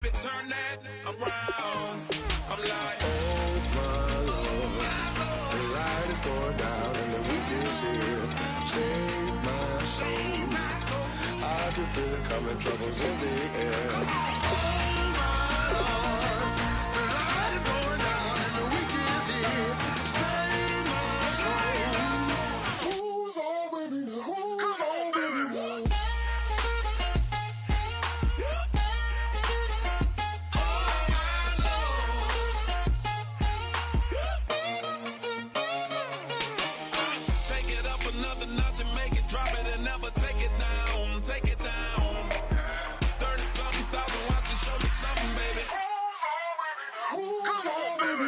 could turn that around. I'm like, oh my Lord, the light is going down and the weekend's here. Save my soul. I can feel it coming, troubles in the air. Oh my Lord, the light is going down and the weekend's here. Save my soul. Who's on, baby? Who's on, baby? Another notch and make it drop it and never take it down. Take it down. 30-something thousand watching, show me something, baby. Who's on, baby?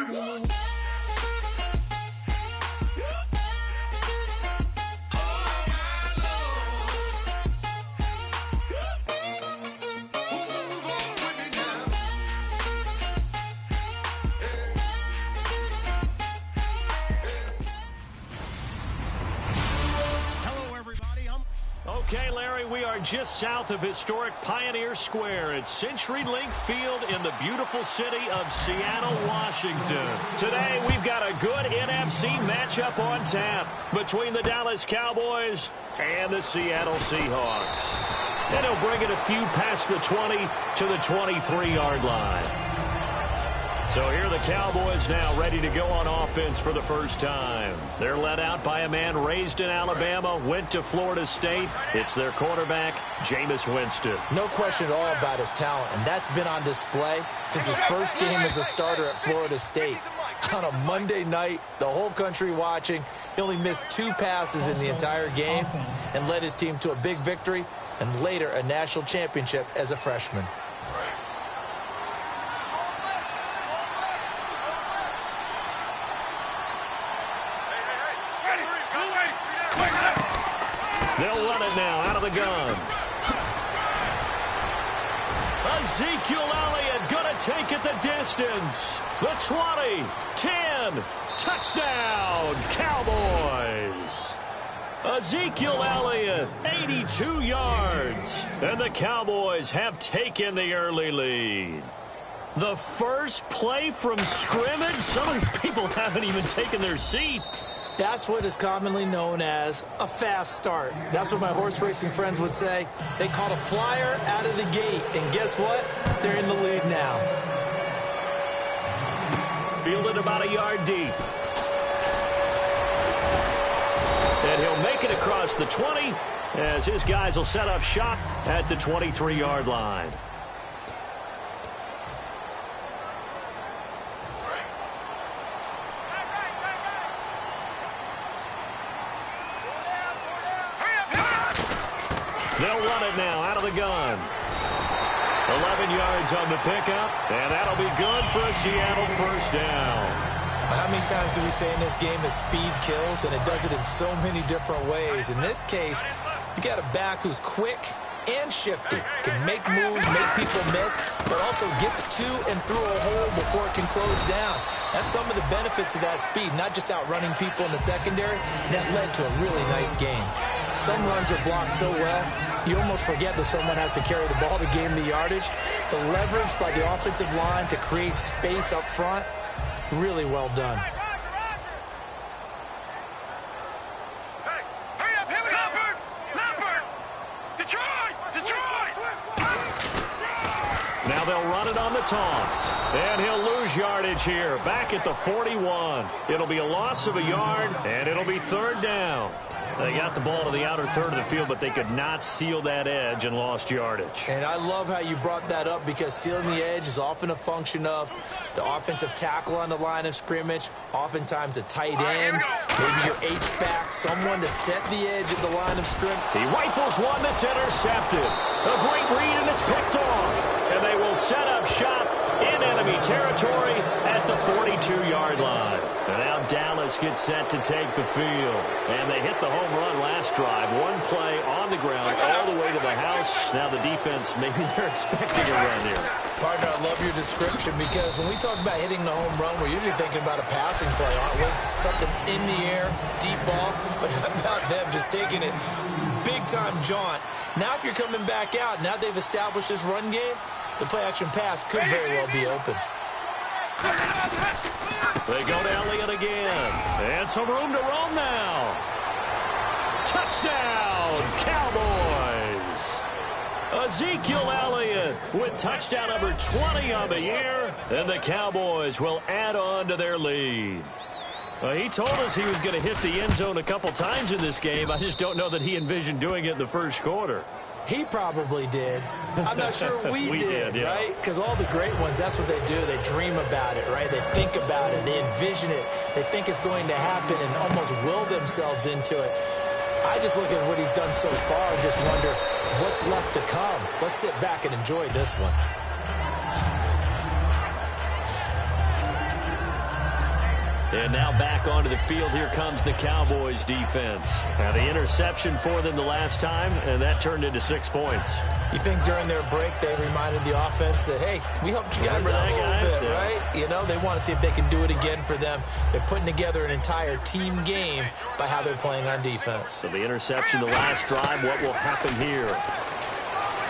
Okay, Larry, we are just south of historic Pioneer Square at CenturyLink Field in the beautiful city of Seattle, Washington. Today, we've got a good NFC matchup on tap between the Dallas Cowboys and the Seattle Seahawks. And he'll bring it a few past the 20 to the 23-yard line. So here are the Cowboys now ready to go on offense for the first time. They're led out by a man raised in Alabama, went to Florida State. It's their quarterback, Jameis Winston. No question at all about his talent, and that's been on display since his first game as a starter at Florida State. On a Monday night, the whole country watching, he only missed 2 passes in the entire game and led his team to a big victory and later a national championship as a freshman. They'll run it now out of the gun. Ezekiel Elliott going to take it the distance. The 20, 10, touchdown, Cowboys. Ezekiel Elliott, 82 yards. And the Cowboys have taken the early lead. The first play from scrimmage? Some of these people haven't even taken their seat. That's what is commonly known as a fast start. That's what my horse racing friends would say. They caught a flyer out of the gate, and guess what? They're in the lead now. Fielded about a yard deep. And he'll make it across the 20 as his guys will set up shop at the 23-yard line. They'll run it now out of the gun. 11 yards on the pickup, and that'll be good for a Seattle first down. How many times do we say in this game that speed kills, and it does it in so many different ways? In this case, you got a back who's quick and shifty, can make moves, make people miss, but also gets to and through a hole before it can close down. That's some of the benefits of that speed, not just outrunning people in the secondary, and that led to a really nice game. Some runs are blocked so well, you almost forget that someone has to carry the ball to gain the yardage. The leverage by the offensive line to create space up front, really well done. Now they'll run it on the toss. And he'll lose yardage here, back at the 41. It'll be a loss of a yard, and it'll be third down. They got the ball to the outer third of the field, but they could not seal that edge and lost yardage. And I love how you brought that up, because sealing the edge is often a function of the offensive tackle on the line of scrimmage, oftentimes a tight end, maybe your H-back, someone to set the edge at the line of scrimmage. He rifles one that's intercepted. A great read, and it's picked off. And they will set up shop in enemy territory at the 42-yard line. And now Dallas gets set to take the field. And they hit the home run last drive. One play on the ground all the way to the house. Now the defense, maybe they're expecting a run here. Partner, I love your description, because when we talk about hitting the home run, we're usually thinking about a passing play, aren't we? Something in the air, deep ball. But how about them just taking it big-time jaunt? Now if you're coming back out, now they've established this run game, the play-action pass could very well be open. They go to Elliott again. And some room to roam now. Touchdown, Cowboys. Ezekiel Elliott with touchdown number 20 on the year. And the Cowboys will add on to their lead. He told us he was going to hit the end zone a couple times in this game. I just don't know that he envisioned doing it in the first quarter. He probably did. I'm not sure we did, yeah. right? Because all the great ones, that's what they do. They dream about it, right? They think about it. They envision it. They think it's going to happen and almost will themselves into it. I just look at what he's done so far and just wonder what's left to come. Let's sit back and enjoy this one. And now back onto the field. Here comes the Cowboys defense. Now the interception for them the last time, and that turned into 6 points. You think during their break they reminded the offense that, hey, we helped you guys out a little bit, right? You know, they want to see if they can do it again for them. They're putting together an entire team game by how they're playing on defense. So the interception the last drive, what will happen here?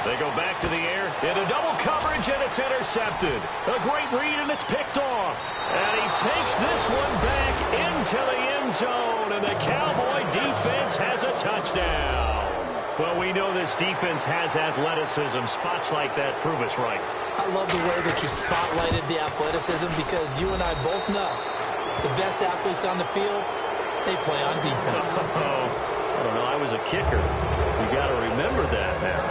They go back to the air into double coverage, and it's intercepted. A great read, and it's picked off. And he takes this one back into the end zone, and the Cowboy defense has a touchdown. Well, we know this defense has athleticism. Spots like that prove us right. I love the way that you spotlighted the athleticism because you and I both know the best athletes on the field, they play on defense. I don't know. I was a kicker. You got to remember that now.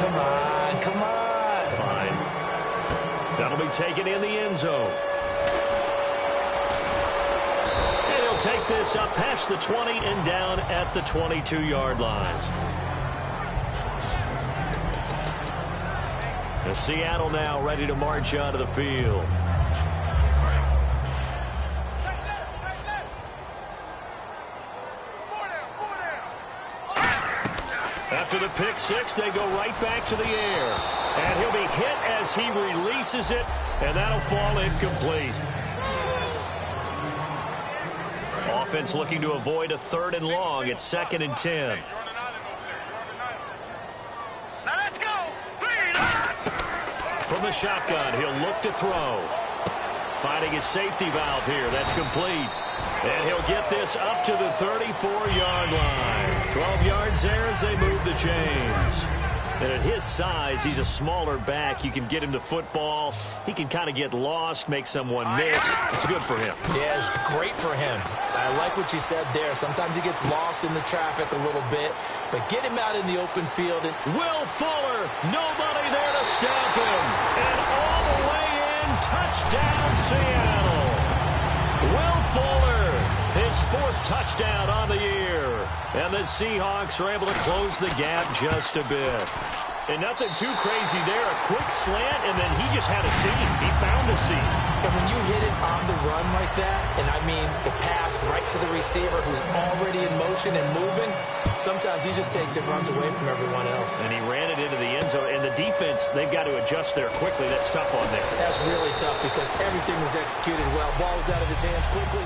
Come on, come on. Fine. That'll be taken in the end zone. And he'll take this up past the 20 and down at the 22-yard line. And Seattle now ready to march onto the field. After the pick six, they go right back to the air. And he'll be hit as he releases it, and that'll fall incomplete. Offense looking to avoid a 3rd and long. It's 2nd and 10. Now let's go. From the shotgun, he'll look to throw. Finding his safety valve here. That's complete. And he'll get this up to the 34-yard line. 12 yards there as they move the chains. And at his size, he's a smaller back. You can get him to football. He can kind of get lost, make someone miss. It's good for him. Yeah, it's great for him. I like what you said there. Sometimes he gets lost in the traffic a little bit. But get him out in the open field. And Will Fuller, nobody there to stop him. And all the way in, touchdown Seattle. Will Fuller, his 4th touchdown on the year. And the Seahawks are able to close the gap just a bit. And nothing too crazy there. A quick slant, and then he just had a seam. He found a seam. And when you hit it on the run like that, and I mean the pass right to the receiver who's already in motion and moving, sometimes he just takes it, runs away from everyone else. And he ran it into the end zone. And the defense, they've got to adjust there quickly. That's tough on there. That's really tough because everything was executed well. Ball is out of his hands quickly.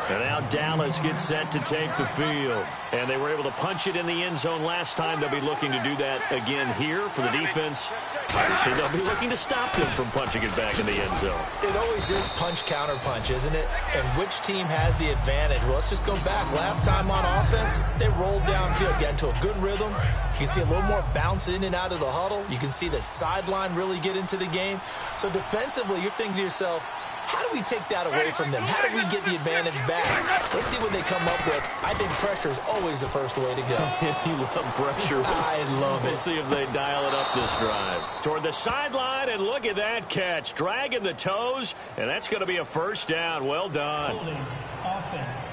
And now Dallas gets set to take the field. And they were able to punch it in the end zone last time. They'll be looking to do that again here for the defense. Obviously, they'll be looking to stop them from punching it back in the end zone. It always is punch-counter-punch, isn't it? And which team has the advantage? Well, let's just go back. Last time on offense, they rolled downfield, got into a good rhythm. You can see a little more bounce in and out of the huddle. You can see the sideline really get into the game. So defensively, you're thinking to yourself, how do we take that away from them? How do we get the advantage back? Let's see what they come up with. I think pressure is always the first way to go. You love pressure. I love it. We'll see if they dial it up this drive. Toward the sideline, and look at that catch. Dragging the toes, and that's going to be a 1st down. Well done. Holding offense.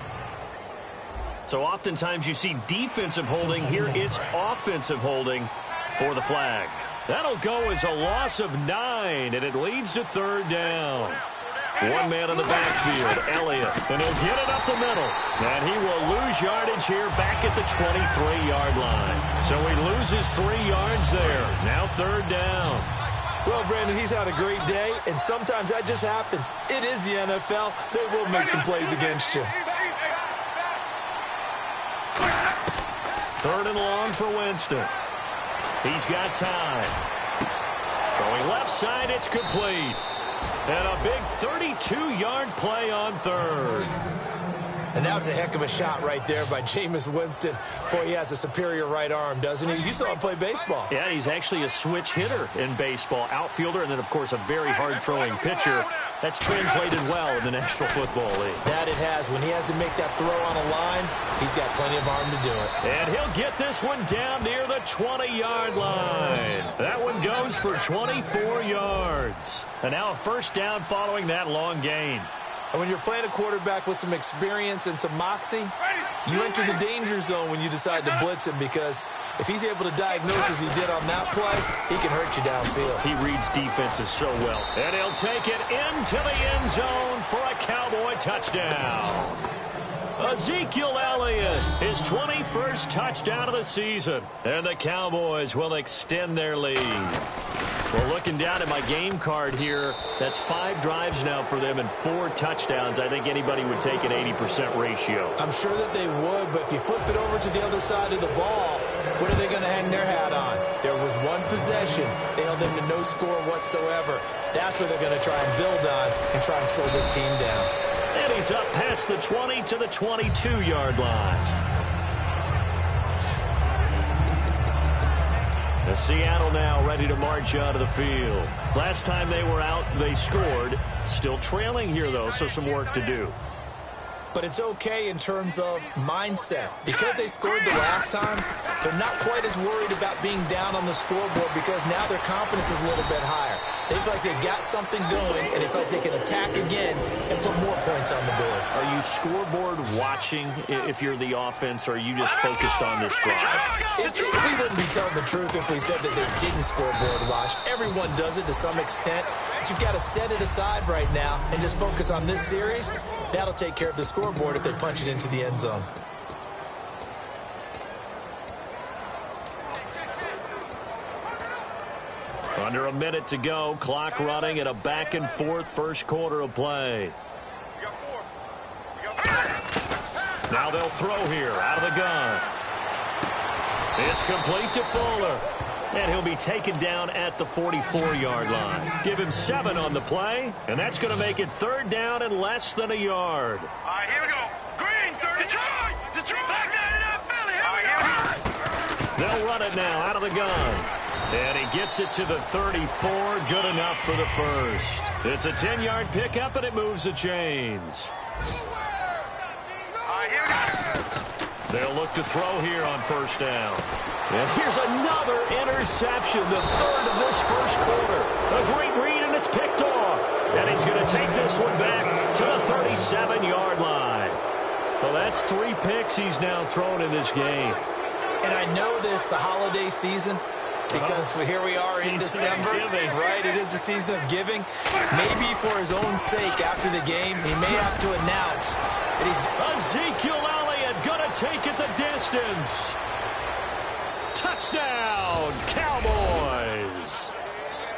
So oftentimes you see defensive holding. Here it's offensive holding for the flag. That'll go as a loss of 9, and it leads to 3rd down. One man in the backfield, Elliott, and he'll get it up the middle. And he will lose yardage here back at the 23-yard line. So he loses 3 yards there. Now 3rd down. Well, Brandon, he's had a great day, and sometimes that just happens. It is the NFL. They will make some plays against you. 3rd and long for Winston. He's got time. Throwing left side, it's complete. And a big 32-yard play on third. And that was a heck of a shot right there by Jameis Winston. Boy, he has a superior right arm, doesn't he? You saw him play baseball. Yeah, he's actually a switch hitter in baseball. Outfielder, and then, of course, a very hard-throwing pitcher. That's translated well in the National Football League. That it has. When he has to make that throw on a line, he's got plenty of arm to do it. And he'll get this one down near the 20-yard line. That one goes for 24 yards. And now a first down following that long gain. And when you're playing a quarterback with some experience and some moxie, you enter the danger zone when you decide to blitz him, because if he's able to diagnose as he did on that play, he can hurt you downfield. He reads defenses so well. And he'll take it into the end zone for a Cowboy touchdown. Ezekiel Elliott, his 21st touchdown of the season. And the Cowboys will extend their lead. Well, looking down at my game card here, that's 5 drives now for them and 4 touchdowns. I think anybody would take an 80% ratio. I'm sure that they would, but if you flip it over to the other side of the ball, what are they going to hang their hat on? There was one possession. They held them to no score whatsoever. That's what they're going to try and build on and try and slow this team down. And he's up past the 20 to the 22-yard line. The Seattle now ready to march out of the field. Last time they were out, they scored. Still trailing here, though, so some work to do. But it's okay in terms of mindset. Because they scored the last time, they're not quite as worried about being down on the scoreboard, because now their confidence is a little bit higher. They feel like they've got something going, and they feel like they can attack again and put more points on the board. Are you scoreboard watching if you're the offense, or are you just focused on this drive? We wouldn't be telling the truth if we said that they didn't scoreboard watch. Everyone does it to some extent. But you've got to set it aside right now and just focus on this series. That'll take care of the scoreboard if they punch it into the end zone. Under a minute to go, clock running, and a back-and-forth first quarter of play. Now they'll throw here out of the gun. It's complete to Fuller. And he'll be taken down at the 44-yard line. Give him 7 on the play, and that's going to make it 3rd down and less than a yard. All right, here we go. Green, 30. Detroit. Back that it up, Philly. Here we go. They'll run it now out of the gun. And he gets it to the 34. Good enough for the first. It's a 10-yard pickup, and it moves the chains. All right, here we go. They'll look to throw here on first down. And here's another interception, the 3rd of this first quarter. A great read, and it's picked off. And he's going to take this one back to the 37-yard line. Well, that's 3 picks he's now thrown in this game. And I know this, the holiday season, because here we are in December, right? It is the season of giving. Maybe for his own sake after the game, he may have to announce that he's... Ezekiel Elliott going to take it the distance. Touchdown, Cowboys.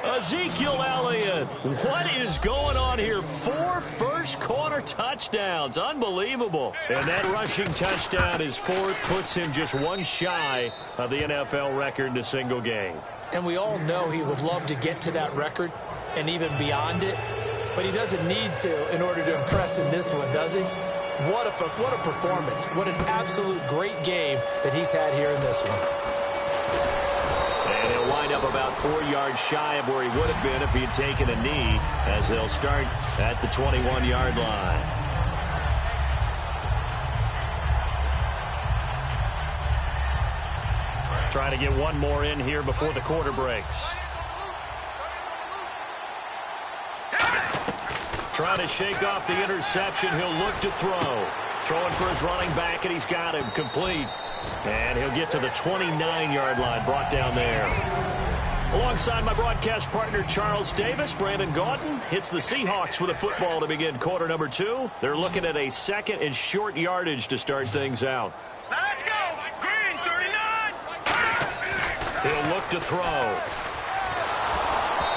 Ezekiel Elliott. What is going on here? 4 first-quarter touchdowns. Unbelievable. And that rushing touchdown, his 4th, puts him just 1 shy of the NFL record in a single game. And we all know he would love to get to that record and even beyond it, but he doesn't need to in order to impress in this one, does he? What a performance. What an absolute great game that he's had here in this one. And he'll wind up about 4 yards shy of where he would have been if he had taken a knee, as they'll start at the 21-yard line. Trying to get one more in here before the quarter breaks. Trying to shake off the interception. He'll look to throw. Throwing for his running back, and he's got him complete. And he'll get to the 29-yard line, brought down there. Alongside my broadcast partner, Charles Davis, Brandon Gaudin hits the Seahawks with a football to begin quarter number 2. They're looking at a 2nd and short yardage to start things out. Let's go. Green, 39. He'll look to throw.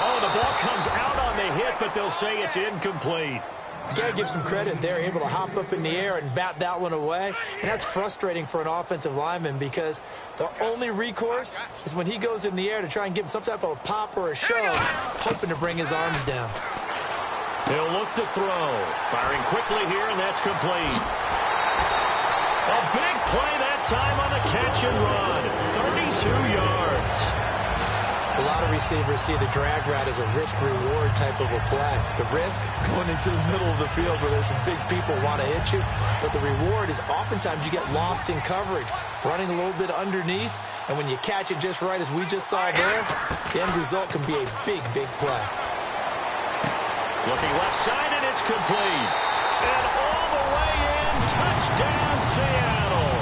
Oh, the ball comes out on the hit, but they'll say it's incomplete. You got to give some credit. They're able to hop up in the air and bat that one away. And that's frustrating for an offensive lineman because the only recourse is when he goes in the air to try and give him some type of a pop or a shove, hoping to bring his arms down. He'll look to throw. Firing quickly here, and that's complete. A big play that time on the catch and run. 32 yards. A lot of receivers see the drag route as a risk-reward type of a play. The risk, going into the middle of the field where there's some big people want to hit you. But the reward is oftentimes you get lost in coverage, running a little bit underneath. And when you catch it just right, as we just saw there, the end result can be a big, big play. Looking left side, and it's complete. And all the way in, touchdown Seattle.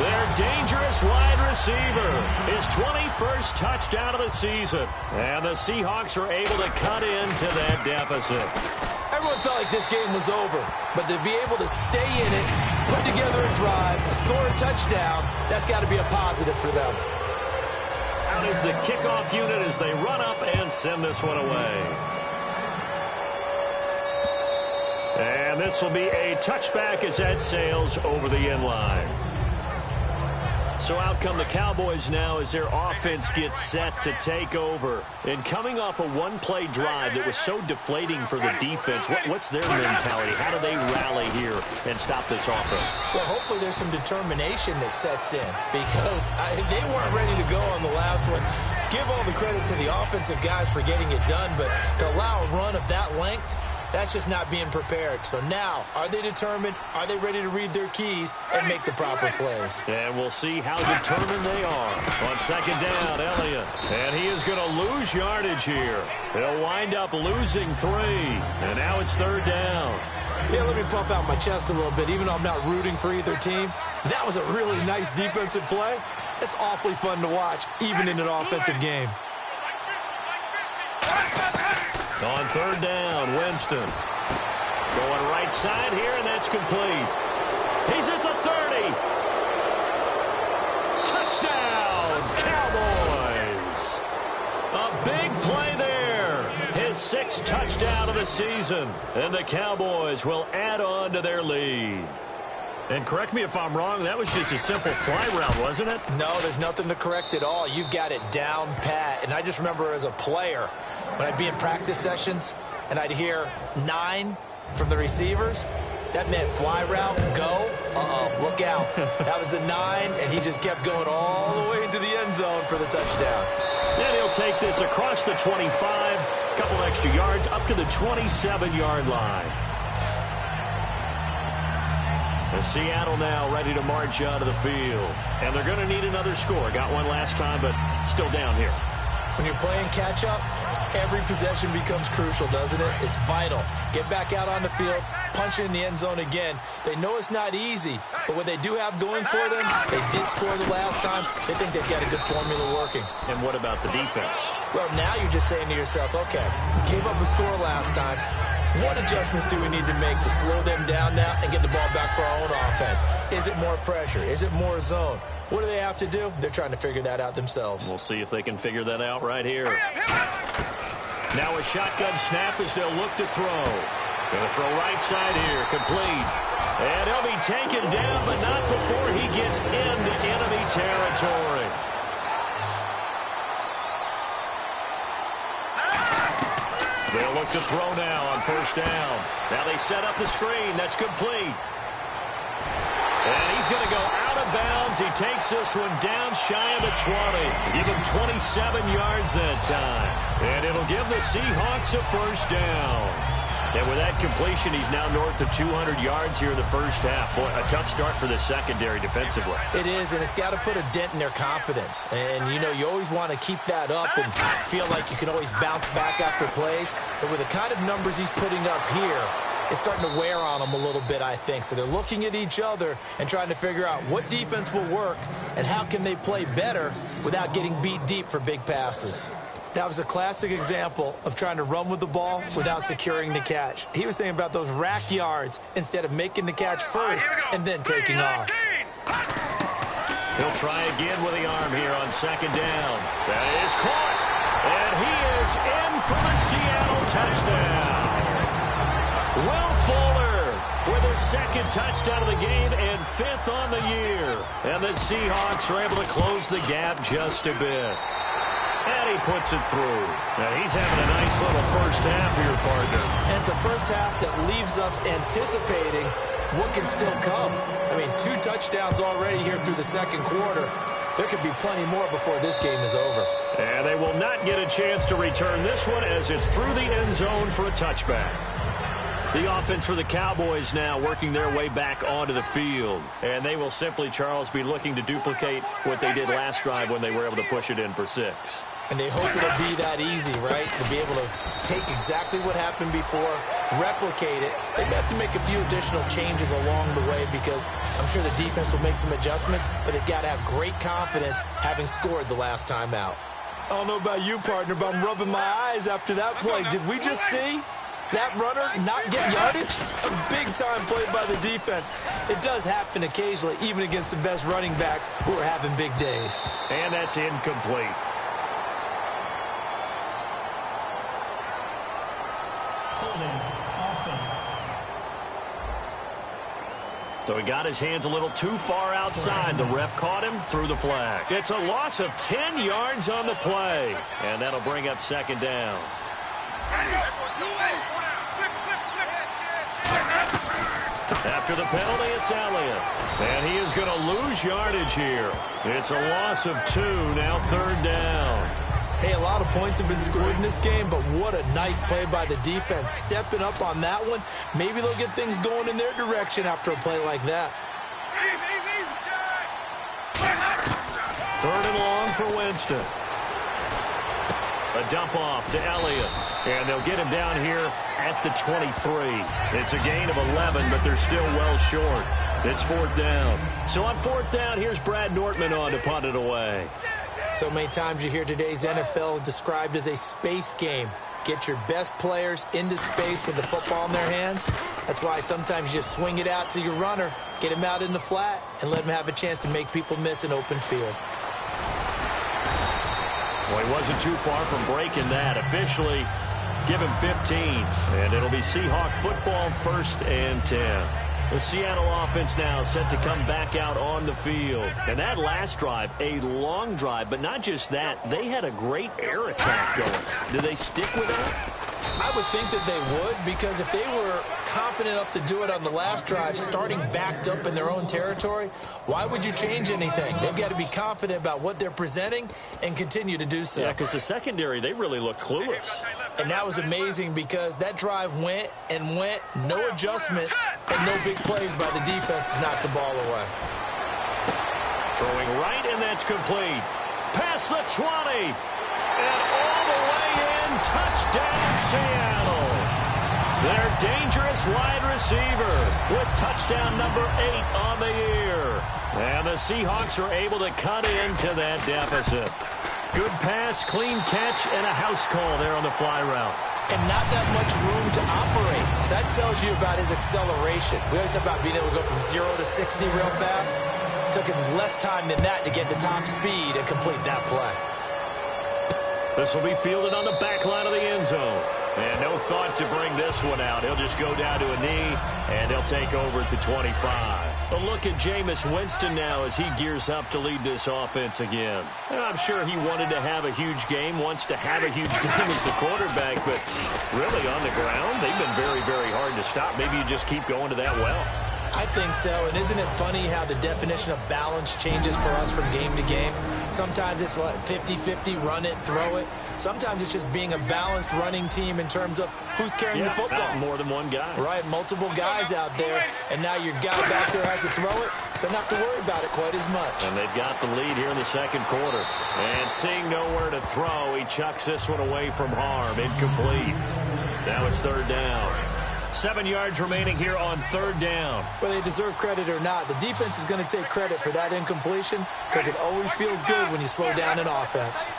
Their dangerous wide receiver, his 21st touchdown of the season. And the Seahawks are able to cut into that deficit. Everyone felt like this game was over, but to be able to stay in it, put together a drive, score a touchdown, that's got to be a positive for them. Out is the kickoff unit as they run up and send this one away. And this will be a touchback as that sails over the end line. So out come the Cowboys now as their offense gets set to take over. And coming off a one-play drive that was so deflating for the defense, what's their mentality? How do they rally here and stop this offense? Well, hopefully there's some determination that sets in because they weren't ready to go on the last one. Give all the credit to the offensive guys for getting it done, but to allow a run of that length, that's just not being prepared. So now, are they determined? Are they ready to read their keys and make the proper plays? And we'll see how determined they are. On second down, Elliott. And he is going to lose yardage here. He'll wind up losing 3. And now it's third down. Yeah, let me puff out my chest a little bit. Even though I'm not rooting for either team, that was a really nice defensive play. It's awfully fun to watch, even in an offensive game. On third down, Winston. Going right side here, and that's complete. He's at the 30. Touchdown, Cowboys. A big play there. His 6th touchdown of the season. And the Cowboys will add on to their lead. And correct me if I'm wrong, that was just a simple fly route, wasn't it? No, there's nothing to correct at all. You've got it down pat. And I just remember as a player, when I'd be in practice sessions and I'd hear 9 from the receivers, that meant fly route, go, look out. That was the 9, and he just kept going all the way into the end zone for the touchdown. And he'll take this across the 25, a couple extra yards, up to the 27-yard line. And Seattle now ready to march out of the field. And they're going to need another score. Got one last time, but still down here. When you're playing catch-up, every possession becomes crucial, doesn't it? It's vital. Get back out on the field, punch in the end zone again. They know it's not easy, but what they do have going for them, they did score the last time. They think they've got a good formula working. And what about the defense? Well, now you're just saying to yourself, okay, we gave up a score last time. What adjustments do we need to make to slow them down now and get the ball back for our own offense? Is it more pressure? Is it more zone? What do they have to do? They're trying to figure that out themselves. We'll see if they can figure that out right here. Now a shotgun snap as they'll look to throw. Going to throw right side here, complete. And he'll be taken down, but not before he gets into enemy territory. They'll look to throw now on first down. Now they set up the screen. That's complete. And he's going to go out of bounds. He takes this one down shy of the 20. Give him 27 yards that time. And it'll give the Seahawks a first down. And with that completion, he's now north of 200 yards here in the first half. Boy, a tough start for the secondary defensively. It is, and it's got to put a dent in their confidence. And, you know, you always want to keep that up and feel like you can always bounce back after plays. But with the kind of numbers he's putting up here, it's starting to wear on them a little bit, I think. So they're looking at each other and trying to figure out what defense will work and how can they play better without getting beat deep for big passes. That was a classic example of trying to run with the ball without securing the catch. He was thinking about those rack yards instead of making the catch first and then taking off. He'll try again with the arm here on second down. That is caught. And he is in for the Seattle touchdown. Will Fuller with his second touchdown of the game and 5th on the year. And the Seahawks are able to close the gap just a bit. And he puts it through. And he's having a nice little first half here, partner. And it's a first half that leaves us anticipating what can still come. I mean, 2 touchdowns already here through the second quarter. There could be plenty more before this game is over. And they will not get a chance to return this one as it's through the end zone for a touchback. The offense for the Cowboys now working their way back onto the field. And they will simply, Charles, be looking to duplicate what they did last drive when they were able to push it in for 6. And they hope it'll be that easy, right? To be able to take exactly what happened before, replicate it. They may have to make a few additional changes along the way because I'm sure the defense will make some adjustments, but they've got to have great confidence having scored the last time out. I don't know about you, partner, but I'm rubbing my eyes after that play. Did we just see that runner not get yardage? A big-time play by the defense. It does happen occasionally, even against the best running backs who are having big days. And that's incomplete. So he got his hands a little too far outside. The ref caught him, threw the flag. It's a loss of 10 yards on the play. And that'll bring up second down. After the penalty, it's Elliott. And he is going to lose yardage here. It's a loss of 2, now third down. Hey, a lot of points have been scored in this game, but what a nice play by the defense. Stepping up on that one, maybe they'll get things going in their direction after a play like that. Third and long for Winston. A dump off to Elliott. And they'll get him down here at the 23. It's a gain of 11, but they're still well short. It's fourth down. So on fourth down, here's Brad Nortman on to punt it away. So many times you hear today's NFL described as a space game. Get your best players into space with the football in their hands. That's why sometimes you swing it out to your runner, get him out in the flat, and let him have a chance to make people miss an open field. Well, he wasn't too far from breaking that. Officially, give him 15, and it'll be Seahawk football, 1st and 10. The Seattle offense now set to come back out on the field. And that last drive, a long drive, but not just that, they had a great air attack going. Do they stick with that? I would think that they would, because if they were confident enough to do it on the last drive, starting backed up in their own territory, why would you change anything? They've got to be confident about what they're presenting and continue to do so. Yeah, because the secondary, they really look clueless. And that was amazing because that drive went and went, no adjustments, and no big plays by the defense to knock the ball away. Throwing right, and that's complete. Past the 20. And all the way in, touchdown Seattle. Their dangerous wide receiver with touchdown number 8 on the year. And the Seahawks are able to cut into that deficit. Good pass, clean catch, and a house call there on the fly route. And not that much room to operate. So that tells you about his acceleration. We always talk about being able to go from 0 to 60 real fast. It took him less time than that to get to top speed and complete that play. This will be fielded on the back line of the end zone. And no thought to bring this one out. He'll just go down to a knee, and he'll take over at the 25. A look at Jameis Winston now as he gears up to lead this offense again. I'm sure he wanted to have a huge game, wants to have a huge game as a quarterback, but really on the ground, they've been very, very hard to stop. Maybe you just keep going to that well. I think so, and isn't it funny how the definition of balance changes for us from game to game? Sometimes it's, 50-50, run it, throw it. Sometimes it's just being a balanced running team in terms of who's carrying the football. More than one guy. Right, multiple guys out there, and now your guy back there has to throw it. Don't have to worry about it quite as much. And they've got the lead here in the second quarter. And seeing nowhere to throw, he chucks this one away from harm. Incomplete. Now it's third down. 7 yards remaining here on third down. Whether they deserve credit or not, the defense is going to take credit for that incompletion because it always feels good when you slow down an offense.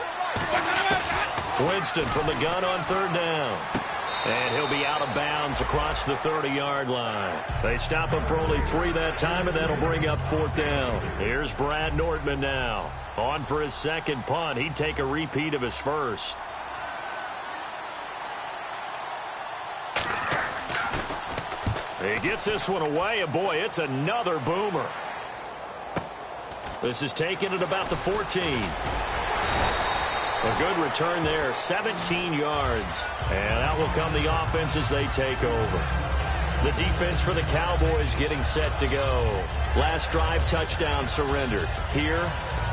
Winston from the gun on third down. And he'll be out of bounds across the 30-yard line. They stop him for only 3 that time, and that'll bring up fourth down. Here's Brad Nortman now. On for his second punt. He'd take a repeat of his first. He gets this one away, and boy, it's another boomer. This is taken at about the 14. A good return there, 17 yards. And out will come the offense as they take over. The defense for the Cowboys getting set to go. Last drive, touchdown surrendered. Here,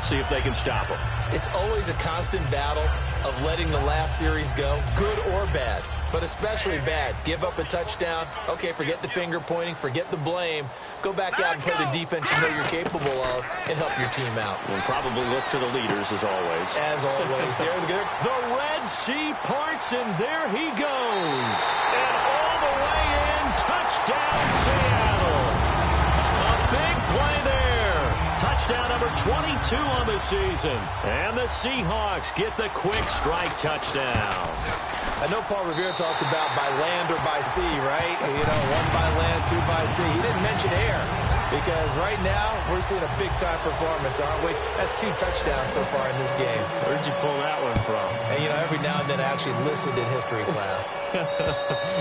see if they can stop them. It's always a constant battle of letting the last series go, good or bad, but especially bad. Give up a touchdown. Okay, forget the finger pointing, forget the blame. Go back out and play the defense you know you're capable of and help your team out. And probably look to the leaders, as always. As always. They're good. The Red Sea parts, and there he goes. And all the way in, touchdown Seattle. A big play there. Touchdown number 22 on the season. And the Seahawks get the quick strike touchdown. I know Paul Revere talked about by land or by sea, right? You know, one by land, two by sea. He didn't mention air because right now we're seeing a big-time performance, aren't we? That's 2 touchdowns so far in this game. Where'd you pull that one from? And, you know, every now and then I actually listened in history class.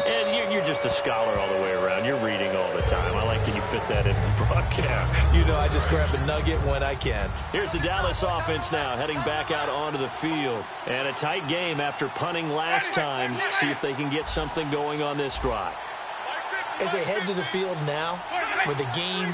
And you're just a scholar all the way around. You're reading all the time. I like that you fit that in the broadcast. You know, I just grab a nugget when I can. Here's the Dallas offense now, heading back out onto the field. And a tight game after punting last time. See if they can get something going on this drive. As they head to the field now, with the game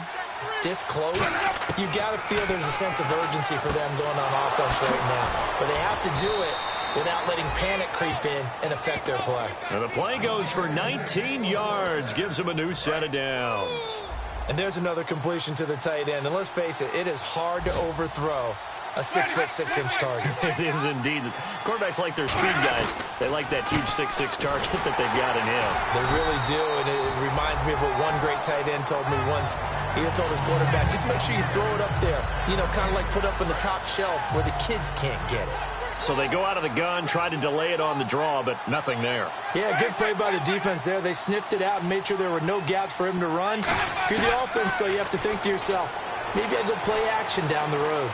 this close, you've got to feel there's a sense of urgency for them going on offense right now. But they have to do it without letting panic creep in and affect their play. And the play goes for 19 yards, gives them a new set of downs. And there's another completion to the tight end. And let's face it, it is hard to overthrow a 6'6" target. It is indeed. Quarterbacks like their speed guys. They like that huge 6'6" target that they've got in him. They really do, and it reminds me of what one great tight end told me once. He had told his quarterback, just make sure you throw it up there. You know, kind of like put up on the top shelf where the kids can't get it. So they go out of the gun, try to delay it on the draw, but nothing there. Yeah, good play by the defense there. They sniffed it out and made sure there were no gaps for him to run. If you're the offense, though, you have to think to yourself, maybe I go play action down the road.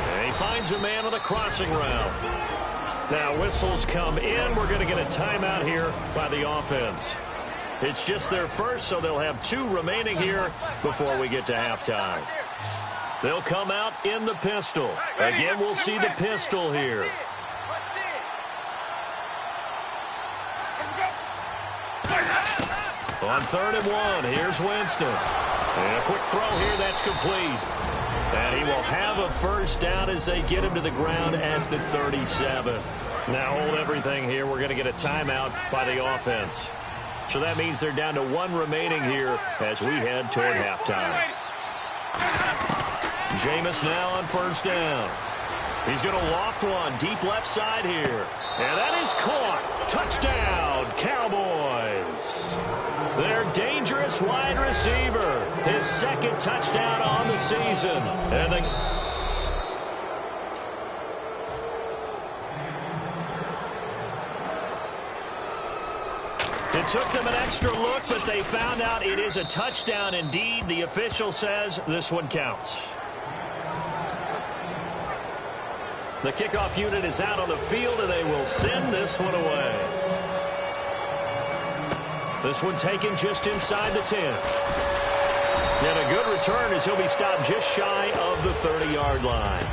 And he finds a man on the crossing route. Now whistles come in. We're going to get a timeout here by the offense. It's just their first, so they'll have 2 remaining here before we get to halftime. They'll come out in the pistol. Again, we'll see the pistol here. On 3rd and 1, here's Winston. And a quick throw here, that's complete. And he will have a first down as they get him to the ground at the 37. Now hold everything here. We're going to get a timeout by the offense. So that means they're down to 1 remaining here as we head toward halftime. Jameis now on first down. He's going to loft one deep left side here. And that is caught. Touchdown, Cowboys. Their dangerous wide receiver. His 2nd touchdown on the season. And it took them an extra look, but they found out it is a touchdown indeed. The official says this one counts. The kickoff unit is out on the field, and they will send this one away. This one taken just inside the 10. And a good return as he'll be stopped just shy of the 30-yard line.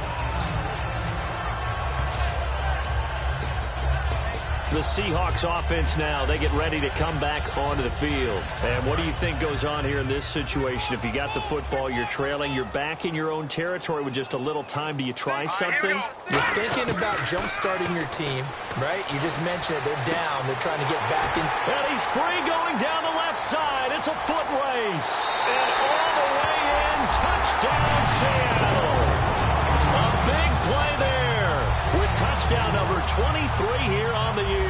The Seahawks offense now, they get ready to come back onto the field. And what do you think goes on here in this situation? If you got the football, you're trailing, you're back in your own territory with just a little time. Do you try something? You're thinking about jump-starting your team, right? You just mentioned it. They're down. They're trying to get back into... And he's free going down the left side. It's a foot race. And all the way in, touchdown Seattle. A big play there with touchdown number 23 here on the year.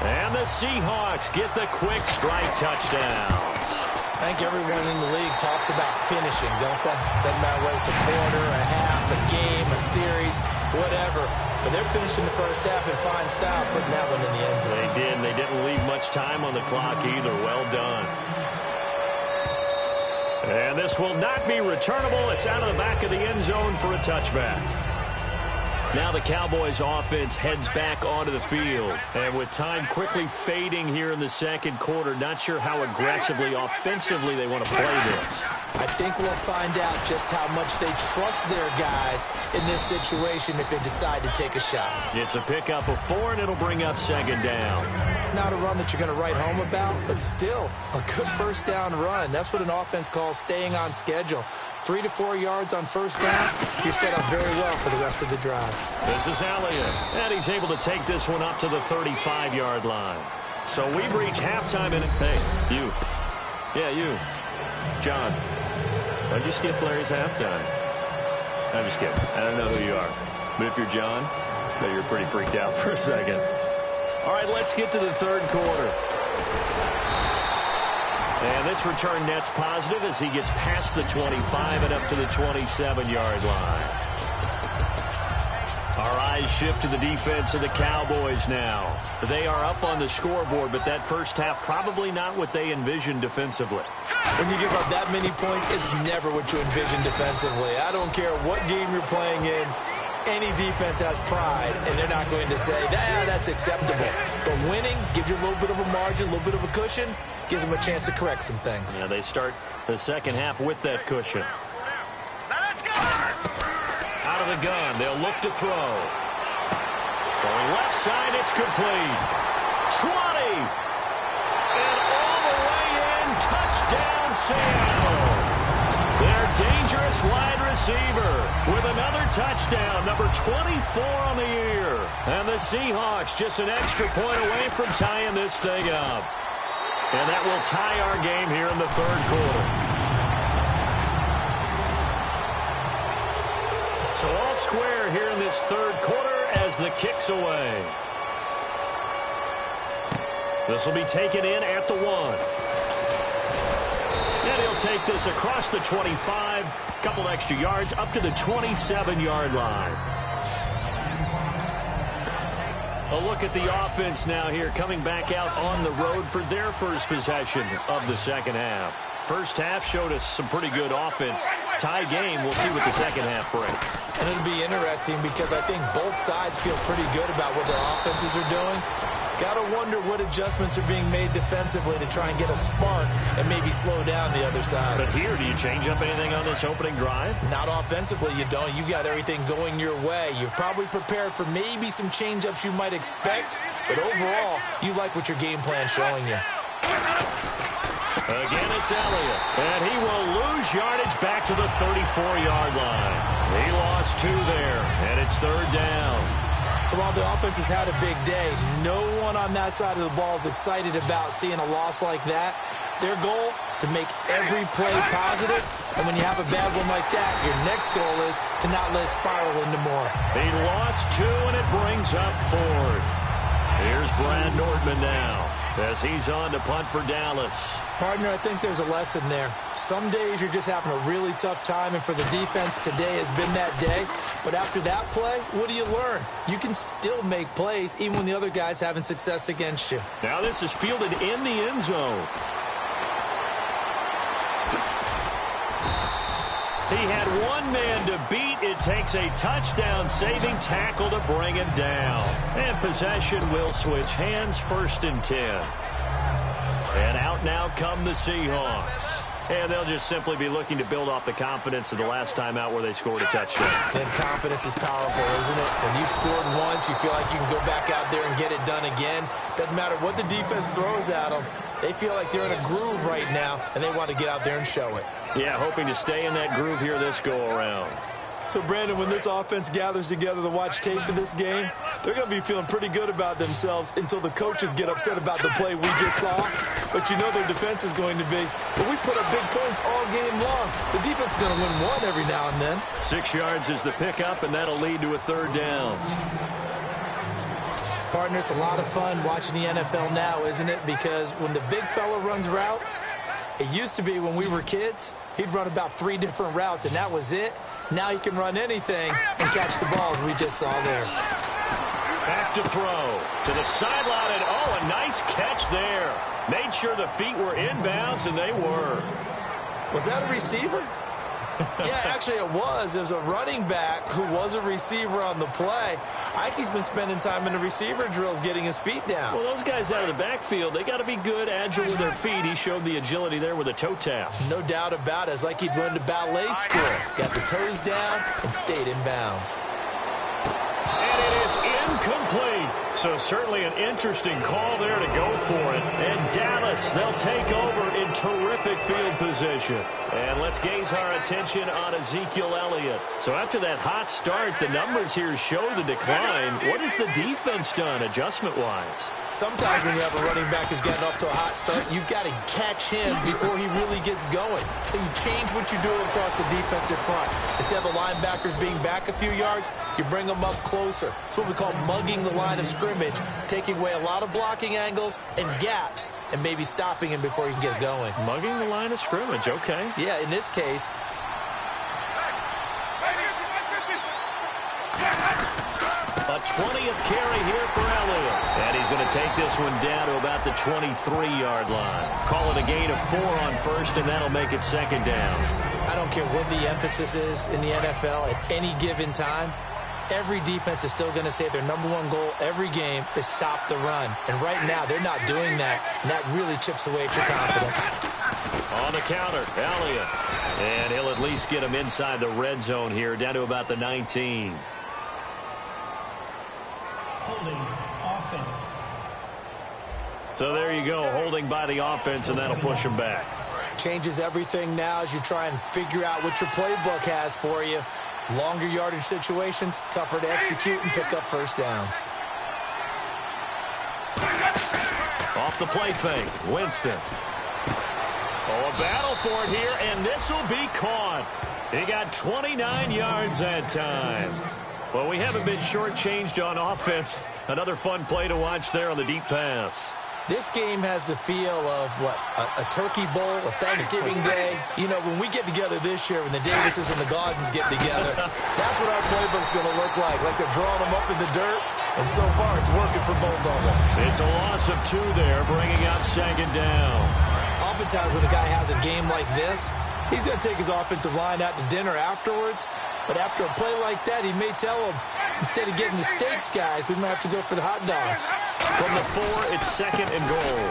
And the Seahawks get the quick strike touchdown. I think everyone in the league talks about finishing, don't they? Doesn't matter whether it's a quarter, a half, a game, a series, whatever. But they're finishing the first half in fine style, putting that one in the end zone. They did, and they didn't leave much time on the clock either. Well done. And this will not be returnable. It's out of the back of the end zone for a touchback. Now the Cowboys offense heads back onto the field. And with time quickly fading here in the second quarter, not sure how aggressively, offensively they want to play this. I think we'll find out just how much they trust their guys in this situation if they decide to take a shot. It's a pickup of 4, and it'll bring up second down. Not a run that you're going to write home about, but still a good first down run. That's what an offense calls staying on schedule. 3 to 4 yards on first down, you're set up very well for the rest of the drive. This is Elliott, and he's able to take this one up to the 35-yard line. So we've reached halftime, and hey, you. Yeah, you. John, why'd you skip Larry's halftime? I'm just kidding. I don't know who you are. But if you're John, I bet you're pretty freaked out for a second. All right, let's get to the third quarter. And this return net's positive as he gets past the 25 and up to the 27-yard line. Our eyes shift to the defense of the Cowboys now. They are up on the scoreboard, but that first half probably not what they envisioned defensively. When you give up that many points, it's never what you envision defensively. I don't care what game you're playing in. Any defense has pride, and they're not going to say, that's acceptable. But winning gives you a little bit of a margin, a little bit of a cushion, gives them a chance to correct some things. Yeah, they start the second half with that cushion. Let's go! Out of the gun, they'll look to throw. Throwing left side, it's complete. 20! And all the way in, touchdown Seattle! Their dangerous wide receiver with another touchdown, number 24 on the year. And the Seahawks just an extra point away from tying this thing up. And that will tie our game here in the third quarter. So all square here in this third quarter as the kick's away. This will be taken in at the 1. And he'll take this across the 25, couple extra yards up to the 27-yard line. A look at the offense now here, coming back out on the road for their first possession of the second half. First half showed us some pretty good offense. Tie game, we'll see what the second half brings. And it'll be interesting because I think both sides feel pretty good about what their offenses are doing. Got to wonder what adjustments are being made defensively to try and get a spark and maybe slow down the other side. But here, do you change up anything on this opening drive? Not offensively, you don't. You got everything going your way. You've probably prepared for maybe some change-ups you might expect, but overall, you like what your game plan's showing you. Again, it's Elliott, and he will lose yardage back to the 34-yard line. He lost 2 there, and it's third down. So while the offense has had a big day, no one on that side of the ball is excited about seeing a loss like that. Their goal, to make every play positive, and when you have a bad one like that, your next goal is to not let it spiral into more. He lost 2, and it brings up 4th. Here's Brad Nordman now as he's on to punt for Dallas. Partner, I think there's a lesson there. Some days you're just having a really tough time, and for the defense, today has been that day. But after that play, what do you learn? You can still make plays even when the other guy's having success against you. Now this is fielded in the end zone. He had one man to beat. It takes a touchdown-saving tackle to bring him down. And possession will switch hands, 1st and 10. And out now come the Seahawks. And they'll just simply be looking to build off the confidence of the last time out where they scored a touchdown. And confidence is powerful, isn't it? When you've scored once, you feel like you can go back out there and get it done again. Doesn't matter what the defense throws at them. They feel like they're in a groove right now, and they want to get out there and show it. Yeah, hoping to stay in that groove here this go-around. So, Brandon, when this offense gathers together to watch tape for this game, they're going to be feeling pretty good about themselves until the coaches get upset about the play we just saw. But you know their defense is going to be, but we put up big points all game long. The defense is going to win one every now and then. 6 yards is the pickup, and that'll lead to a third down. Partner, it's a lot of fun watching the NFL now, isn't it? Because when the big fella runs routes, it used to be when we were kids, he'd run about 3 different routes, and that was it. Now he can run anything and catch the balls we just saw there. Back to throw to the sideline, and a nice catch there. Made sure the feet were inbounds, and they were. Was that a receiver? Yeah, actually it was. There's a running back who was a receiver on the play. Ike's been spending time in the receiver drills getting his feet down. Well, those guys out of the backfield, they got to be good, agile with their feet. He showed the agility there with a toe tap. No doubt about it. It's like he'd run to ballet school. Got the toes down and stayed in bounds. And it is incomplete. So certainly an interesting call there to go for it. And Dallas, they'll take over in terrific field position. And let's gaze our attention on Ezekiel Elliott. So after that hot start, the numbers here show the decline. What has the defense done adjustment-wise? Sometimes when you have a running back who's getting off to a hot start, you've got to catch him before he really gets going. So you change what you do across the defensive front. Instead of the linebackers being back a few yards, you bring them up closer. It's what we call mugging the line of scrimmage, taking away a lot of blocking angles and gaps and maybe stopping him before he can get going. Mugging the line of scrimmage, okay. Yeah, in this case. A 20th carry here for Elliott. And he's going to take this one down to about the 23-yard line. Call it a gain of 4 on first, and that'll make it second down. I don't care what the emphasis is in the NFL at any given time. Every defense is still going to say their #1 goal every game is stop the run. And right now, they're not doing that, and that really chips away at your confidence. On the counter, Elliott. And he'll at least get him inside the red zone here, down to about the 19. Holding offense. So there you go, holding by the offense, and that'll push him back. Changes everything now as you try and figure out what your playbook has for you. Longer yardage situations, tougher to execute and pick up first downs. Off the play fake, Winston. Oh, a battle for it here, and this will be caught. He got 29 yards that time. Well, we haven't been shortchanged on offense. Another fun play to watch there on the deep pass. This game has the feel of, what, a turkey bowl, a Thanksgiving day. You know, when we get together this year, when the Davises and the Gardens get together, that's what our playbook's going to look like they're drawing them up in the dirt, and so far it's working for both of them. It's a loss of 2 there, bringing up second down. Oftentimes when a guy has a game like this, he's going to take his offensive line out to dinner afterwards, but after a play like that, he may tell them, instead of getting the steaks, guys, we might have to go for the hot dogs. From the 4, it's second and goal.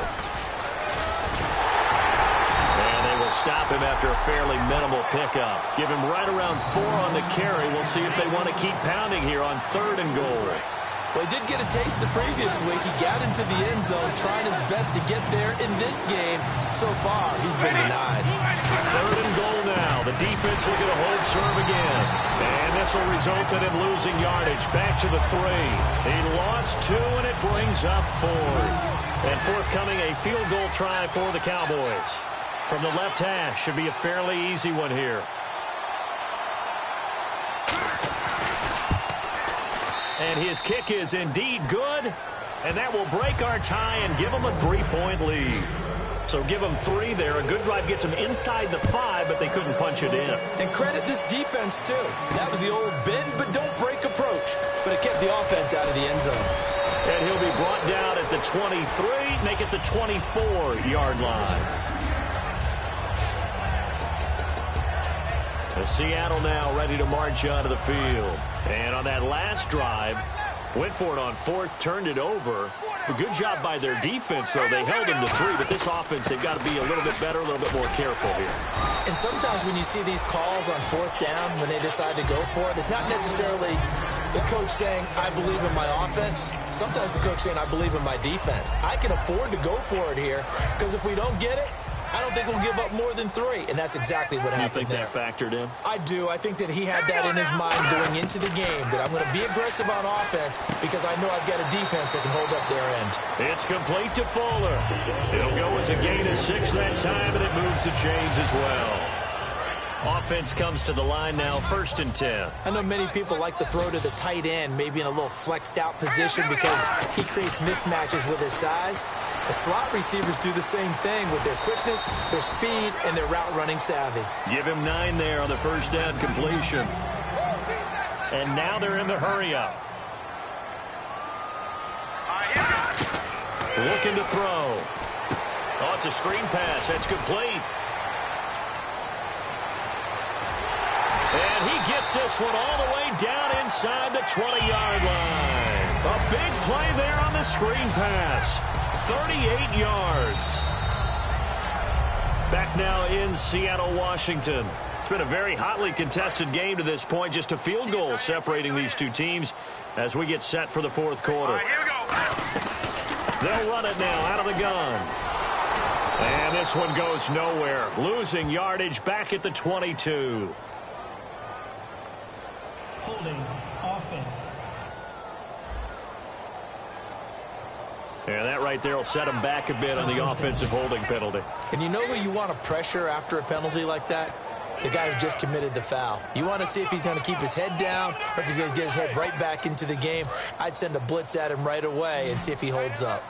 And they will stop him after a fairly minimal pickup. Give him right around 4 on the carry. We'll see if they want to keep pounding here on 3rd and goal. Well, he did get a taste the previous week. He got into the end zone, trying his best to get there in this game. So far, he's been denied. 3rd and goal now. The defense looking to hold serve again. And this will result in him losing yardage. Back to the 3. He lost 2, and it brings up 4th. And forthcoming, a field goal try for the Cowboys. From the left hash, should be a fairly easy one here. And his kick is indeed good. And that will break our tie and give him a 3-point lead. So give them 3 there. A good drive gets them inside the 5, but they couldn't punch it in. And credit this defense, too. That was the old bend but don't break approach. But it kept the offense out of the end zone. And he'll be brought down at the 23, make it the 24-yard line. The Seattle now ready to march onto the field. And on that last drive, went for it on 4th, turned it over. A good job by their defense, though. They held them to 3, but this offense, they've got to be a little bit better, a little bit more careful here. And sometimes when you see these calls on 4th down, when they decide to go for it, it's not necessarily the coach saying, I believe in my offense. Sometimes the coach saying, I believe in my defense. I can afford to go for it here, because if we don't get it, I don't think we'll give up more than 3, and that's exactly what happened there. You think that factored in? I do. I think that he had that in his mind going into the game, that I'm going to be aggressive on offense because I know I've got a defense that can hold up their end. It's complete to Fuller. It'll go as a gain of 6 that time, and it moves the chains as well. Offense comes to the line now, 1st and 10. I know many people like to throw to the tight end, maybe in a little flexed out position because he creates mismatches with his size. The slot receivers do the same thing with their quickness, their speed, and their route running savvy. Give him 9 there on the 1st down completion. And now they're in the hurry up. Looking to throw. Oh, it's a screen pass. That's complete. Takes this one all the way down inside the 20-yard line. A big play there on the screen pass. 38 yards. Back now in Seattle, Washington. It's been a very hotly contested game to this point. Just a field goal separating these two teams as we get set for the fourth quarter. All right, here we go. They'll run it now out of the gun. And this one goes nowhere. Losing yardage back at the 22. Holding offense. And that right there will set them back a bit on the offensive holding penalty. And you know who you want to pressure after a penalty like that? The guy who just committed the foul. You want to see if he's going to keep his head down or if he's going to get his head right back into the game. I'd send a blitz at him right away and see if he holds up.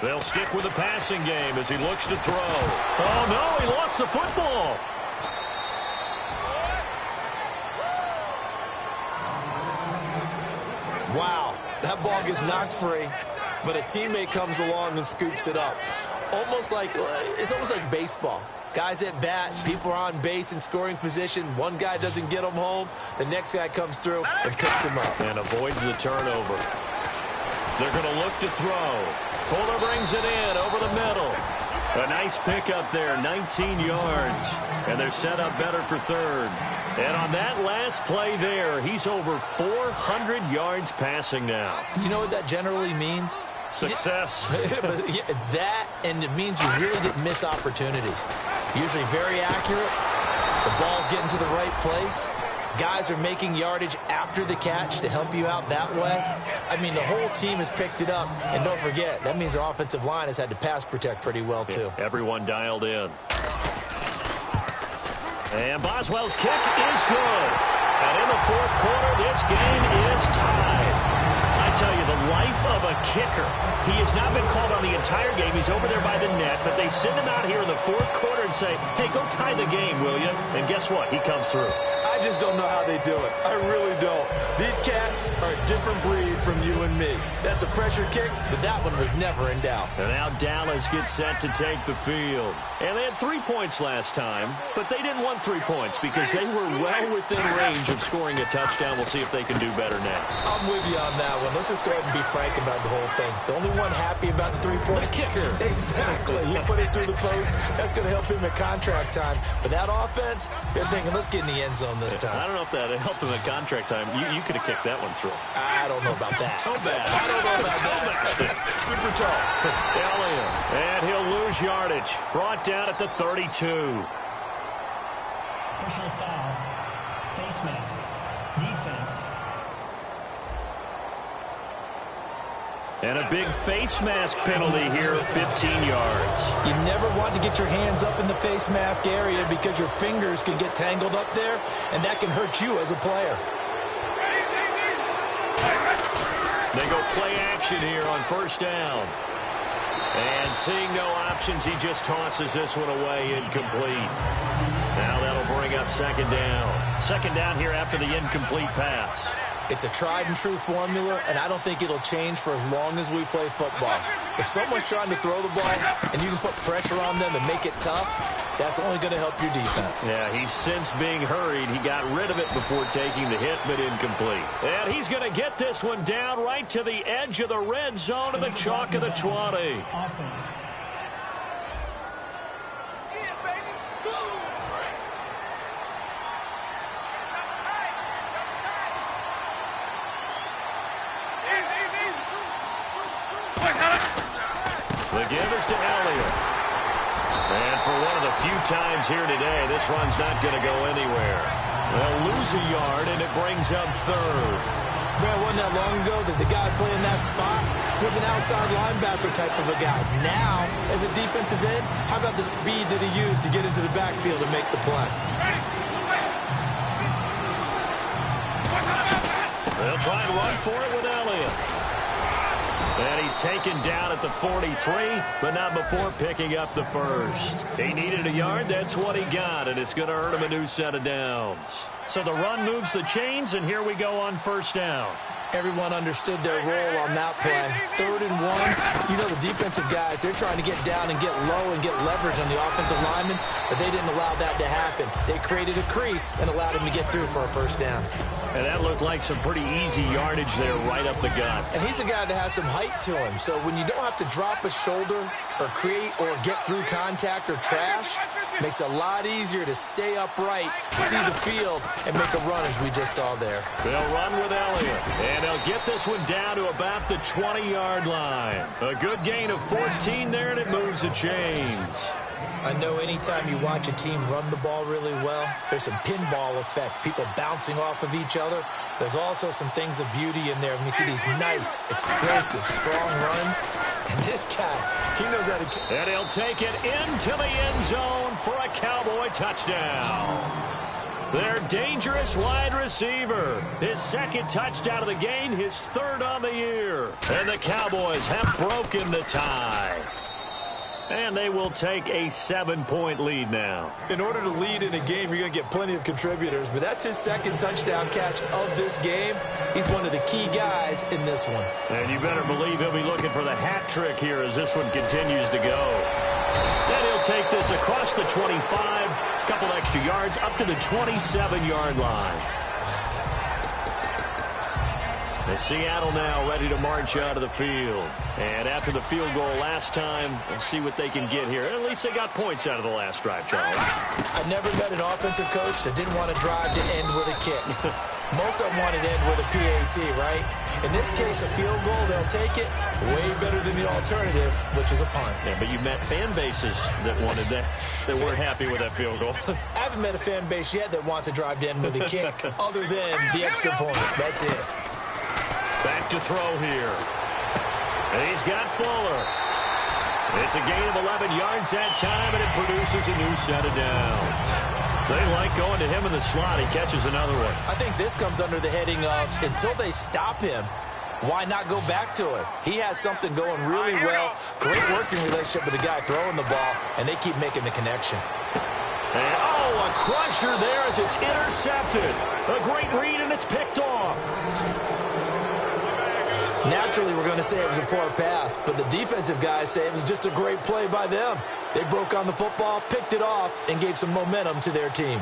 They'll stick with the passing game as he looks to throw. Oh, no, he lost the football. Wow, that ball gets knocked free, but a teammate comes along and scoops it up. It's almost like baseball. Guys at bat, people are on base in scoring position. One guy doesn't get him home. The next guy comes through and picks him up. And avoids the turnover. They're going to look to throw. Fuller brings it in over the middle. A nice pickup there, 19 yards. And they're set up better for third. And on that last play there, he's over 400 yards passing now. You know what that generally means? Success. That, and it means you really didn't miss opportunities. Usually very accurate. The ball's getting to the right place. Guys are making yardage after the catch to help you out that way. I mean, the whole team has picked it up. And don't forget, that means the offensive line has had to pass protect pretty well, too. Yeah, everyone dialed in. And Boswell's kick is good. And in the fourth quarter, this game is tied. I tell you, the life of a kicker. He has not been called on the entire game. He's over there by the net, but they send him out here in the fourth quarter and say, hey, go tie the game, will you? And guess what? He comes through. I just don't know how they do it. I really don't. These cats are a different breed from you and me. That's a pressure kick, but that one was never in doubt. And now Dallas gets set to take the field. And they had 3 points last time, but they didn't want 3 points because they were well within range of scoring a touchdown. We'll see if they can do better now. I'm with you on that one. Let's just go ahead and be frank about the whole thing. The only one happy about the three-point kicker. Exactly. You put it through the post. That's going to help him at contract time. But that offense, they're thinking, let's get in the end zone this time. I don't know if that helped him at contract time. You could have kicked that one through. I don't know about that. Toe bad. I don't know about that. Super tall. Elliott. And he'll lose yardage. Brought down at the 32. Personal foul. Face mask. Defense. And a big face mask penalty here, 15 yards. You never want to get your hands up in the face mask area because your fingers can get tangled up there, and that can hurt you as a player. They go play action here on first down. And seeing no options, he just tosses this one away, incomplete. Now that'll bring up second down. Second down here after the incomplete pass. It's a tried-and-true formula, and I don't think it'll change for as long as we play football. If someone's trying to throw the ball and you can put pressure on them and make it tough, that's only going to help your defense. Yeah, he's since being hurried. He got rid of it before taking the hit, but incomplete. And he's going to get this one down right to the edge of the red zone of the chalk of the 20. Offense. The give is to Elliott. And for one of the few times here today, this run's not going to go anywhere. They'll lose a yard, and it brings up third. Man, wasn't that long ago that the guy playing that spot was an outside linebacker type of a guy. Now, as a defensive end, how about the speed that he used to get into the backfield and make the play? They'll try and run for it with Elliott. And he's taken down at the 43, but not before picking up the first. He needed a yard. That's what he got, and it's going to earn him a new set of downs. So the run moves the chains, and here we go on first down. Everyone understood their role on that play. 3rd and 1, you know the defensive guys, they're trying to get down and get low and get leverage on the offensive lineman, but they didn't allow that to happen. They created a crease and allowed him to get through for a first down. And that looked like some pretty easy yardage there right up the gut. And he's a guy that has some height to him, so when you don't have to drop a shoulder or create or get through contact or trash, makes it a lot easier to stay upright, see the field, and make a run as we just saw there. They'll run with Elliott, and they'll get this one down to about the 20-yard line. A good gain of 14 there, and it moves the chains. I know anytime you watch a team run the ball really well, there's some pinball effect, people bouncing off of each other. There's also some things of beauty in there when you see these nice, explosive, strong runs. And this guy, he knows how to... And he'll take it into the end zone for a Cowboy touchdown. Their dangerous wide receiver. His 2nd touchdown of the game, his 3rd on the year. And the Cowboys have broken the tie. And they will take a 7-point lead now. In order to lead in a game, you're going to get plenty of contributors, but that's his 2nd touchdown catch of this game. He's one of the key guys in this one. And you better believe he'll be looking for the hat trick here as this one continues to go. Then he'll take this across the 25, a couple extra yards, up to the 27-yard line. And Seattle now ready to march out of the field. And after the field goal last time, we'll see what they can get here. At least they got points out of the last drive, Charles. I never met an offensive coach that didn't want to drive to end with a kick. Most of them wanted to end with a PAT, right? In this case, a field goal, they'll take it. Way better than the alternative, which is a punt. Yeah, but you met fan bases that wanted that weren't happy with that field goal. I haven't met a fan base yet that wants to drive to end with a kick other than the extra point. That's it. Back to throw here. And he's got Fuller. It's a gain of 11 yards that time, and it produces a new set of downs. They like going to him in the slot. He catches another one. I think this comes under the heading of, until they stop him, why not go back to it? He has something going really well. Great working relationship with the guy throwing the ball, and they keep making the connection. And, oh, a crusher there as it's intercepted. A great read, and it's picked off. Naturally, we're going to say it was a poor pass, but the defensive guys say it was just a great play by them. They broke on the football, picked it off, and gave some momentum to their team.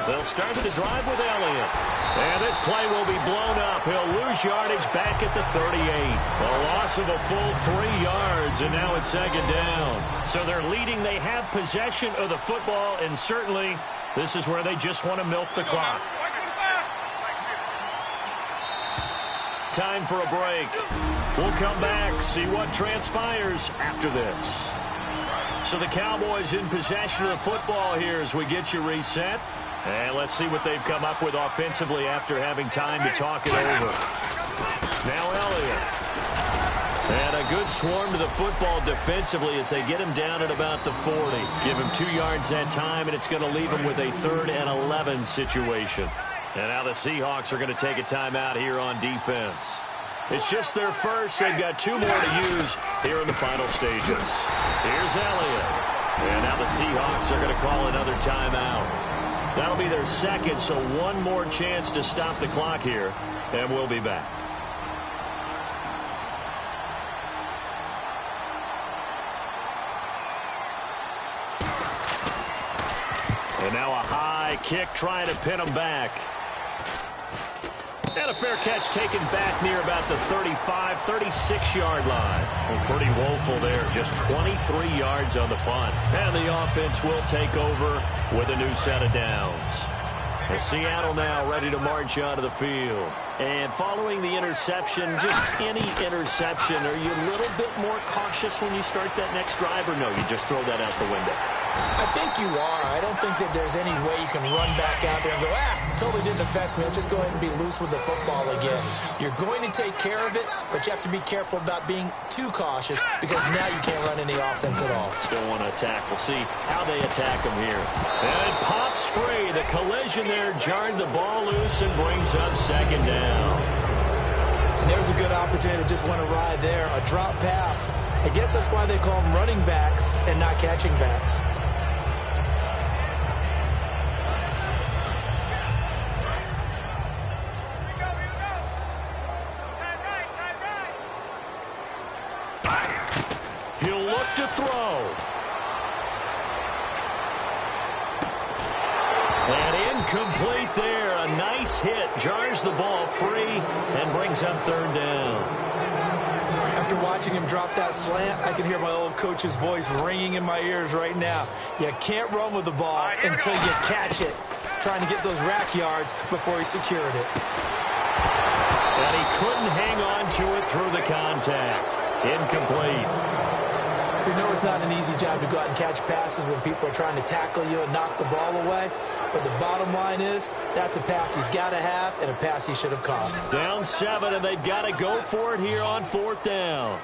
They'll start the drive with Elliott. And this play will be blown up. He'll lose yardage back at the 38. A loss of a full 3 yards, and now it's 2nd down. So they're leading. They have possession of the football, and certainly this is where they just want to milk the clock. Time for a break. We'll come back, see what transpires after this. So the Cowboys in possession of the football here as we get you reset. And let's see what they've come up with offensively after having time to talk it over. Now Elliott. And a good swarm to the football defensively as they get him down at about the 40. Give him 2 yards that time, and it's going to leave him with a 3rd and 11 situation. And now the Seahawks are going to take a timeout here on defense. It's just their first. They've got 2 more to use here in the final stages. Here's Elliott. And now the Seahawks are going to call another timeout. That'll be their 2nd, so 1 more chance to stop the clock here, and we'll be back. And now a high kick trying to pin him back. And a fair catch taken back near about the 35, 36-yard line. Well, pretty woeful there. Just 23 yards on the punt. And the offense will take over with a new set of downs. And Seattle now ready to march out of the field. And following the interception, just any interception, are you a little bit more cautious when you start that next drive, or no, you just throw that out the window? I think you are. I don't think that there's any way you can run back out there and go, totally didn't affect me. Let's just go ahead and be loose with the football again. You're going to take care of it, but you have to be careful about being too cautious because now you can't run any offense at all. Still want to attack. We'll see how they attack him here. And it pops free. The collision there jarred the ball loose and brings up 2nd down. And there's a good opportunity to just want to ride there. A drop pass. I guess that's why they call them running backs and not catching backs. to throw. And incomplete there. A nice hit. Jars the ball free and brings up third down. After watching him drop that slant, I can hear my old coach's voice ringing in my ears right now. You can't run with the ball until you catch it. Trying to get those rack yards before he secured it. And he couldn't hang on to it through the contact. Incomplete. You know it's not an easy job to go out and catch passes when people are trying to tackle you and knock the ball away. But the bottom line is, that's a pass he's got to have and a pass he should have caught. Down 7, and they've got to go for it here on 4th down.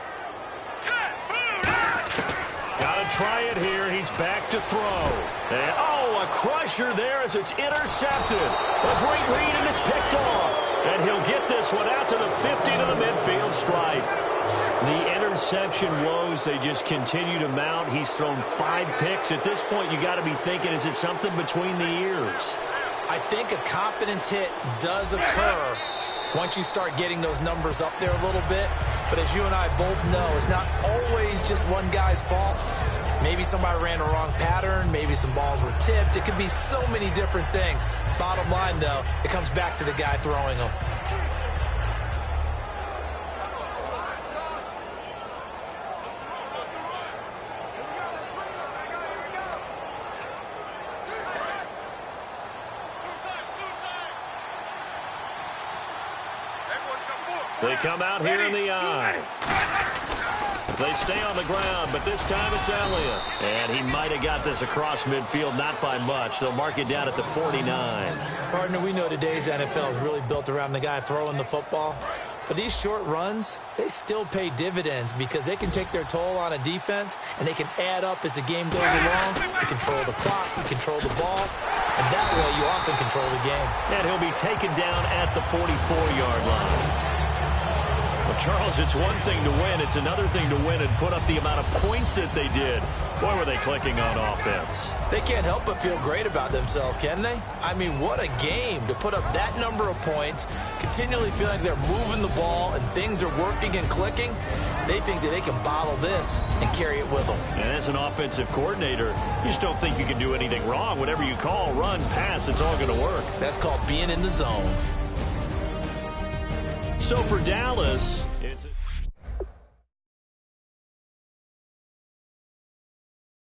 Got to try it here. He's back to throw. And, a crusher there as it's intercepted. A great read, and it's picked off. And he'll get this one out to the 50 to the midfield stripe. The interception woes, they just continue to mount. He's thrown 5 picks. At this point, you got to be thinking, is it something between the ears? I think a confidence hit does occur once you start getting those numbers up there a little bit. But as you and I both know, it's not always just one guy's fault. Maybe somebody ran a wrong pattern. Maybe some balls were tipped. It could be so many different things. Bottom line, though, it comes back to the guy throwing them. They come out here in the eye. They stay on the ground, but this time it's Elliott. And he might have got this across midfield, not by much. They'll mark it down at the 49. Partner, we know today's NFL is really built around the guy throwing the football. But these short runs, they still pay dividends because they can take their toll on a defense, and they can add up as the game goes along. You control the clock, you control the ball, and that way you often control the game. And he'll be taken down at the 44-yard line. Well, Charles, it's one thing to win. It's another thing to win and put up the amount of points that they did. Boy, were they clicking on offense. They can't help but feel great about themselves, can they? I mean, what a game to put up that number of points, continually feeling like they're moving the ball and things are working and clicking. They think that they can bottle this and carry it with them. And as an offensive coordinator, you just don't think you can do anything wrong. Whatever you call, run, pass, it's all going to work. That's called being in the zone. So for Dallas, it's